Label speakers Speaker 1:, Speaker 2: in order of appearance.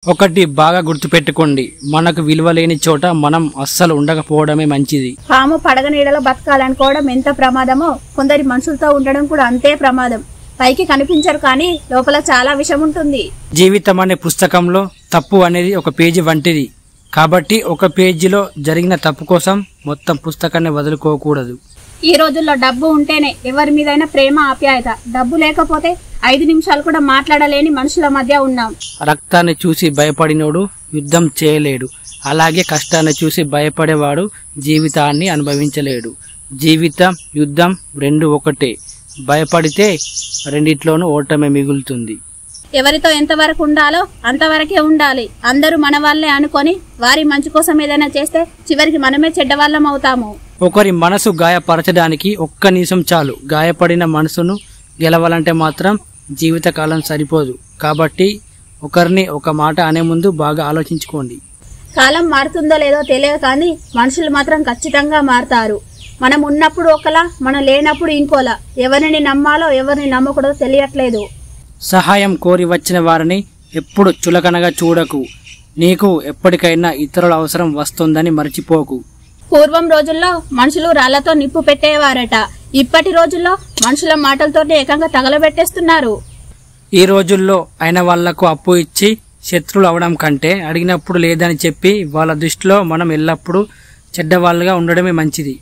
Speaker 1: ఒకటి బాగా గుర్తుపెట్టుకోండి, మనకు విలువ లేని చోట మనం అస్సలు ఉండకపోవడమే మంచిది.
Speaker 2: పాము పడగ నీడలో బతకాలనుకోవడం ఎంత ప్రమాదమో కొందరి మనుషులతో ఉండడం కూడా అంతే ప్రమాదం. పైకి కనిపించరు కానీ లోపల చాలా విషం ఉంటుంది.
Speaker 1: జీవితం అనే పుస్తకంలో తప్పు అనేది ఒక పేజీ వంటిది. కాబట్టి ఒక పేజీలో జరిగిన తప్పు కోసం మొత్తం పుస్తకాన్ని వదులుకోకూడదు.
Speaker 2: ఈ రోజుల్లో డబ్బు ఉంటేనే ఎవరి మీదైనా ప్రేమ ఆప్యాయత. డబ్బు లేకపోతే 5 నిమిషాలు కూడా మాట్లాడలేని మనుషుల మధ్య ఉన్నాం.
Speaker 1: రక్తాన్ని చూసి భయపడినోడు యుద్ధం చేయలేడు. అలాగే కష్టాన్ని చూసి భయపడేవాడు జీవితాన్ని అనుభవించలేడు. జీవితం యుద్ధం రెండు ఒకటే. భయపడితే రెండిట్లోనూ ఓటమే మిగులుతుంది.
Speaker 2: ఎవరితో ఎంతవరకు ఉండాలో అంతవరకే ఉండాలి. అందరూ మన వాళ్ళే అనుకొని వారి మంచి కోసం ఏదైనా చేస్తే చివరికి మనమే చెడ్డవాళ్ళం అవుతాము.
Speaker 1: ఒకరి మనసు గాయపరచడానికి ఒక్క నిమిషం చాలు. గాయపడిన మనసును గెలవాలంటే మాత్రం జీవితకాలం సరిపోదు. కాబట్టి ఒకరిని ఒక మాట అనే ముందు బాగా ఆలోచించుకోండి.
Speaker 2: కాలం మారుతుందో లేదో తెలియదు కానీ మనుషులు మాత్రం ఖచ్చితంగా మారుతారు. మనం ఉన్నప్పుడు ఒకలా, మనం లేనప్పుడు ఇంకోలా. ఎవరిని నమ్మాలో ఎవరిని నమ్మకూడదో తెలియట్లేదు.
Speaker 1: సహాయం కోరి వచ్చిన వారిని ఎప్పుడు చులకనగా చూడకు. నీకు ఎప్పటికైనా ఇతరుల అవసరం వస్తుందని మర్చిపోకు.
Speaker 2: పూర్వం రోజుల్లో మనుషులు రాళ్లతో నిప్పు పెట్టేవారట. ఇప్పటి రోజుల్లో మనుషుల మాటలతోనే ఏకంగా తగలబెట్టేస్తున్నారు.
Speaker 1: ఈ రోజుల్లో అయిన వాళ్లకు అప్పు ఇచ్చి శత్రువులు అవడం కంటే అడిగినప్పుడు లేదని చెప్పి వాళ్ళ దృష్టిలో మనం ఎల్లప్పుడూ చెడ్డవాళ్ళుగా ఉండడమే మంచిది.